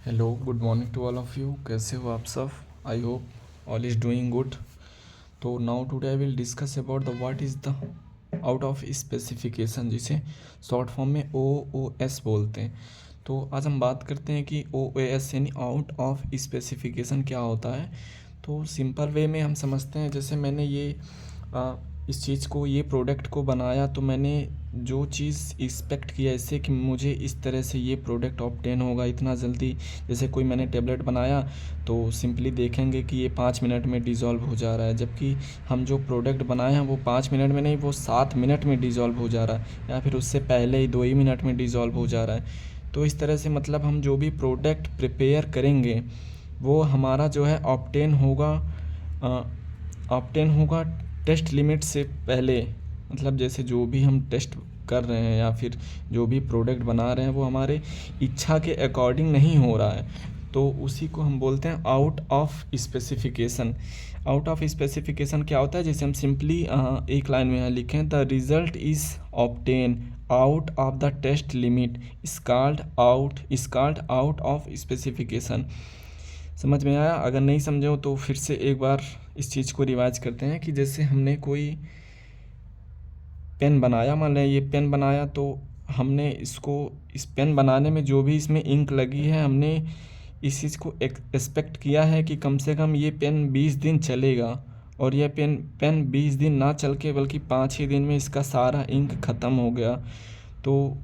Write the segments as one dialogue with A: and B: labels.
A: Hello, good morning to all of you. कैसे हो आप सब? I hope all is doing good. तो now today I will discuss about the what is the out of specification, जिसे short form में OOS बोलते हैं। तो आज हम बात करते हैं कि OOS यानी आउट ऑफ स्पेसिफिकेशन क्या होता है। तो सिंपल वे में हम समझते हैं, जैसे मैंने इस चीज़ को, ये प्रोडक्ट को बनाया, तो मैंने जो चीज़ एक्सपेक्ट किया इससे कि मुझे इस तरह से ये प्रोडक्ट ऑब्टेन होगा इतना जल्दी। जैसे कोई मैंने टेबलेट बनाया तो सिंपली देखेंगे कि ये 5 मिनट में डिज़ोल्व हो जा रहा है, जबकि हम जो प्रोडक्ट बनाए हैं वो 5 मिनट में नहीं, वो 7 मिनट में डिज़ोल्व हो जा रहा है, या फिर उससे पहले ही 2 ही मिनट में डिज़ोल्व हो जा रहा है। तो इस तरह से मतलब हम जो भी प्रोडक्ट प्रिपेयर करेंगे वो हमारा जो है ऑब्टेन होगा टेस्ट लिमिट से पहले। मतलब जैसे जो भी हम टेस्ट कर रहे हैं या फिर जो भी प्रोडक्ट बना रहे हैं वो हमारे इच्छा के अकॉर्डिंग नहीं हो रहा है, तो उसी को हम बोलते हैं out of specification. Out of specification क्या होता है? जैसे हम सिंपली एक लाइन में यहाँ लिखें, the result is obtain out of the test limit is called out of specification. समझ में आया? अगर नहीं समझे हो तो फिर से एक बार इस चीज़ को रिवाइज करते हैं कि जैसे हमने कोई पेन बनाया, मान लें ये पेन बनाया, तो हमने इस पेन बनाने में जो भी इसमें इंक लगी है, हमने इस चीज़ को एक्सपेक्ट किया है कि कम से कम ये पेन 20 दिन चलेगा, और यह पेन 20 दिन ना चल के बल्कि 5 ही दिन में इसका सारा इंक ख़त्म हो गया। तो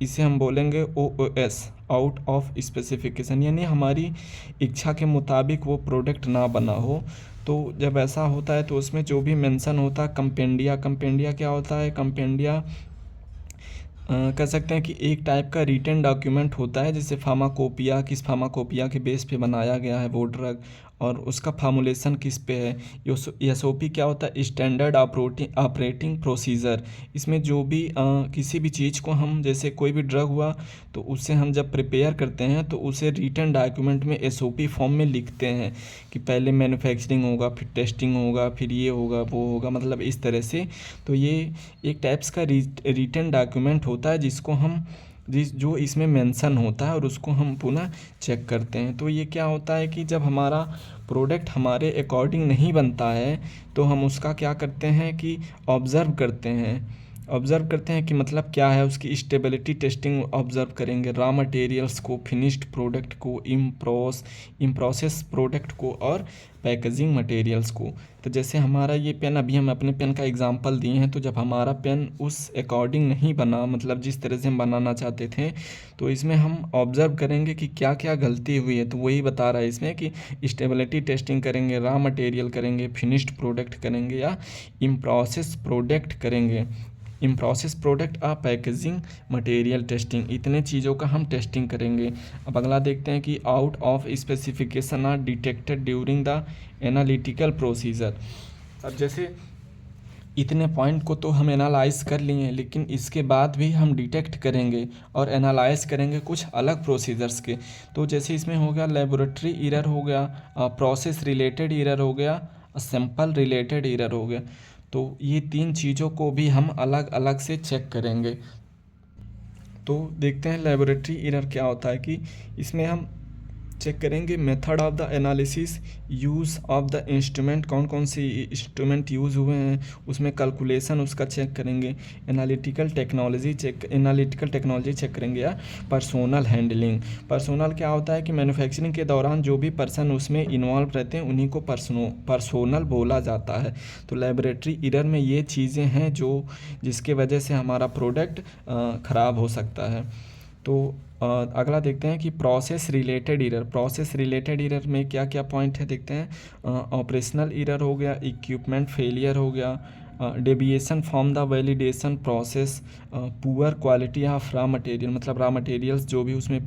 A: इसे हम बोलेंगे OOS, आउट ऑफ स्पेसिफिकेशन, यानी हमारी इच्छा के मुताबिक वो प्रोडक्ट ना बना हो। तो जब ऐसा होता है तो उसमें जो भी मेंशन होता है कंपेंडिया क्या होता है? कंपेंडिया कह सकते हैं कि एक टाइप का रिटन डॉक्यूमेंट होता है, जैसे फार्माकोपिया, किस फार्माकोपिया के बेस पे बनाया गया है वो ड्रग, और उसका फार्मूलेशन किस पे है। SOP क्या होता है? Standard operating procedure. इसमें जो भी किसी भी चीज़ को हम, जैसे कोई भी ड्रग हुआ तो उससे हम जब प्रिपेयर करते हैं तो उसे रिटन डॉक्यूमेंट में SOP फॉर्म में लिखते हैं कि पहले मैन्युफैक्चरिंग होगा, फिर टेस्टिंग होगा, फिर ये होगा वो होगा, मतलब इस तरह से। तो ये एक टाइप्स का रिटन डॉक्यूमेंट होता है जो इसमें मेंशन होता है, और उसको हम पुनः चेक करते हैं। तो ये क्या होता है कि जब हमारा प्रोडक्ट हमारे अकॉर्डिंग नहीं बनता है तो हम उसका क्या करते हैं कि ऑब्ज़र्व करते हैं कि मतलब क्या है, उसकी स्टेबिलिटी टेस्टिंग ऑब्ज़र्व करेंगे, रॉ मटेरियल्स को, फिनिश्ड प्रोडक्ट को, इन प्रोसेस प्रोडक्ट को, और पैकेजिंग मटेरियल्स को। तो जैसे हमारा ये पेन, अभी हम अपने पेन का एग्जांपल दिए हैं, तो जब हमारा पेन उस अकॉर्डिंग नहीं बना, मतलब जिस तरह से हम बनाना चाहते थे, तो इसमें हम ऑब्ज़र्व करेंगे कि क्या क्या गलती हुई है। तो वही बता रहा है इसमें कि स्टेबिलिटी टेस्टिंग करेंगे, रॉ मटेरियल करेंगे, फिनिश्ड प्रोडक्ट करेंगे, या इन प्रोसेस प्रोडक्ट करेंगे। In process product packaging material testing, इतने चीज़ों का हम टेस्टिंग करेंगे। अब अगला देखते हैं कि out of specification are detected during the analytical procedure. अब जैसे इतने पॉइंट को तो हम एनालाइज कर लिए हैं, लेकिन इसके बाद भी हम डिटेक्ट करेंगे और एनालाइज करेंगे कुछ अलग प्रोसीजर्स के। तो जैसे इसमें हो गया लेबोरेटरी एरर, हो गया प्रोसेस रिलेटेड एरर, हो गया सैंपल रिलेटेड एरर, हो गया। तो ये 3 चीज़ों को भी हम अलग अलग से चेक करेंगे। तो देखते हैं लेबोरेटरी एरर क्या होता है, कि इसमें हम चेक करेंगे method of the analysis, use of the instrument, कौन कौन से इंस्ट्रूमेंट यूज़ हुए हैं, उसमें कैलकुलेशन उसका चेक करेंगे, एनालिटिकल टेक्नोलॉजी चेक करेंगे, या पर्सोनल हैंडलिंग। पर्सोनल क्या होता है कि मैन्युफैक्चरिंग के दौरान जो भी पर्सन उसमें इन्वॉल्व रहते हैं उन्हीं को पर्सोनल बोला जाता है। तो लेबोरेटरी एरर में ये चीज़ें हैं जिसके वजह से हमारा प्रोडक्ट ख़राब हो सकता है। तो अगला देखते हैं कि प्रोसेस रिलेटेड एरर में क्या क्या पॉइंट है, देखते हैं। ऑपरेशनल एरर हो गया, इक्विपमेंट फेलियर हो गया, deviation from the validation process, poor quality of raw material, मतलब रॉ मटेरियल्स जो भी उसमें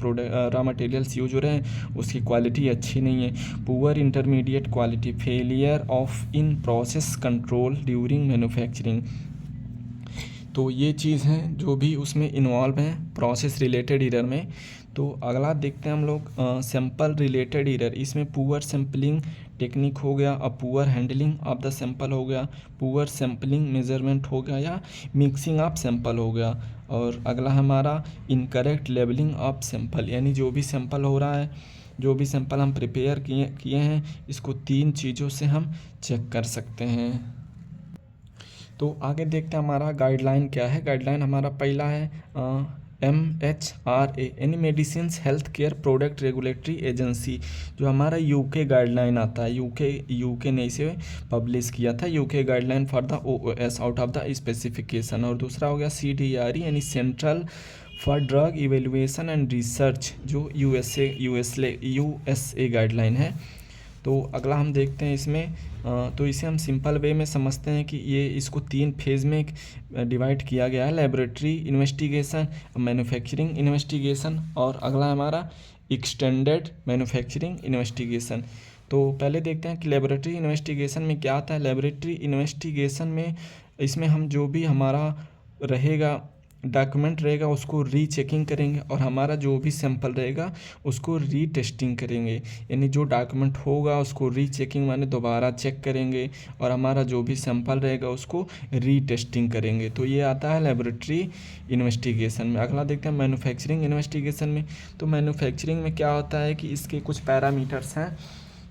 A: रॉ मटेरियल्स यूज हो रहे हैं उसकी क्वालिटी अच्छी नहीं है, poor intermediate quality, failure of in process control during manufacturing. तो ये चीज़ हैं जो भी उसमें इन्वॉल्व हैं प्रोसेस रिलेटेड एरर में। तो अगला देखते हैं हम लोग सैंपल रिलेटेड एरर। इसमें पुअर सैम्पलिंग टेक्निक हो गया, poor handling of the sample हो गया, पुअर सैम्पलिंग मेजरमेंट हो गया, या मिक्सिंग ऑफ सैंपल हो गया। और अगला हमारा इनकरेक्ट लेबलिंग ऑफ सैंपल, यानी जो भी सैंपल हो रहा है, जो भी सैंपल हम प्रिपेयर किए हैं, इसको 3 चीज़ों से हम चेक कर सकते हैं। तो आगे देखते हैं हमारा गाइडलाइन क्या है। गाइडलाइन हमारा पहला है MHRA यानी medicines health care product regulatory agency, जो हमारा यूके गाइडलाइन आता है। यूके ने इसे पब्लिश किया था, UK guideline for the OOS out of the specification. और दूसरा हो गया CDRE यानी central for drug evaluation and research, जो USA गाइडलाइन है। तो अगला हम देखते हैं इसमें, तो इसे हम सिंपल वे में समझते हैं कि ये इसको 3 फेज़ में डिवाइड किया गया है, लेबोरेटरी इन्वेस्टिगेशन, मैन्युफैक्चरिंग इन्वेस्टिगेशन और अगला हमारा एक्सटेंडेड मैन्युफैक्चरिंग इन्वेस्टिगेशन। तो पहले देखते हैं कि लेबोरेटरी इन्वेस्टिगेशन में क्या आता है। लेबोरेटरी इन्वेस्टिगेशन में इसमें हम जो भी हमारा रहेगा डॉक्यूमेंट रहेगा उसको रीचेकिंग करेंगे और हमारा जो भी सैंपल रहेगा उसको रीटेस्टिंग करेंगे, यानी जो डॉक्यूमेंट होगा उसको रीचेकिंग माने दोबारा चेक करेंगे और हमारा जो भी सैंपल रहेगा उसको रीटेस्टिंग करेंगे। तो ये आता है लेबोरेटरी इन्वेस्टिगेशन में। अगला देखते हैं मैन्युफैक्चरिंग इन्वेस्टिगेशन में। तो मैन्युफैक्चरिंग में क्या होता है कि इसके कुछ पैरामीटर्स हैं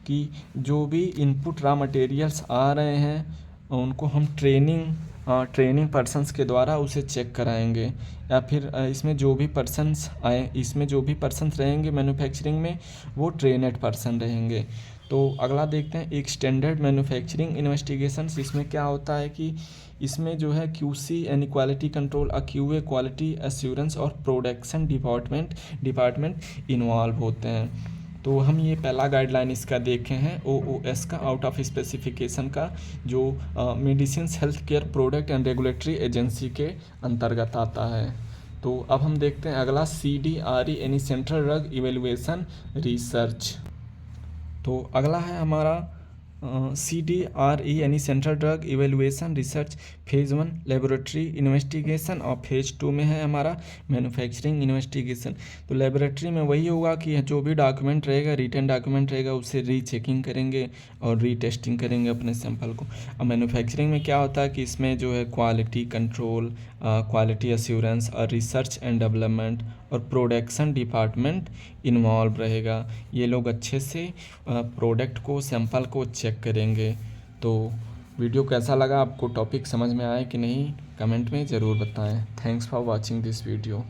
A: कि जो भी इनपुट रॉ मटेरियल्स आ रहे हैं उनको हम ट्रेनिंग पर्सन्स के द्वारा उसे चेक कराएंगे, या फिर इसमें जो भी पर्सन्स रहेंगे मैन्युफैक्चरिंग में वो ट्रेनेड पर्सन रहेंगे। तो अगला देखते हैं एक्सटेंडेड मैन्युफैक्चरिंग इन्वेस्टिगेशंस। इसमें क्या होता है कि इसमें जो है QC यानी quality control, QA quality assurance और प्रोडक्शन डिपार्टमेंट इन्वॉल्व होते हैं। तो हम ये पहला गाइडलाइन इसका देखे हैं OOS का, आउट ऑफ स्पेसिफिकेशन का, जो medicines health care product and regulatory agency के अंतर्गत आता है। तो अब हम देखते हैं अगला CDRE यानी सेंट्रल ड्रग इवेल्युएशन रिसर्च। तो अगला है हमारा CDRE यानी central drug evaluation research phase 1 laboratory investigation और फेज़ 2 में है हमारा मैन्युफैक्चरिंग इन्वेस्टिगेशन। तो लेबोरेटरी में वही होगा कि जो भी डॉक्यूमेंट रहेगा, रिटन डॉक्यूमेंट रहेगा, उसे रीचेकिंग करेंगे और रीटेस्टिंग करेंगे अपने सैंपल को। अब मैन्युफैक्चरिंग में क्या होता है कि इसमें जो है क्वालिटी कंट्रोल, क्वालिटी एश्योरेंस और रिसर्च एंड डेवलपमेंट और प्रोडक्शन डिपार्टमेंट इन्वॉल्व रहेगा। ये लोग अच्छे से प्रोडक्ट को, सैंपल को चेक करेंगे। तो वीडियो कैसा लगा आपको, टॉपिक समझ में आया कि नहीं, कमेंट में ज़रूर बताएं। Thanks for watching this video.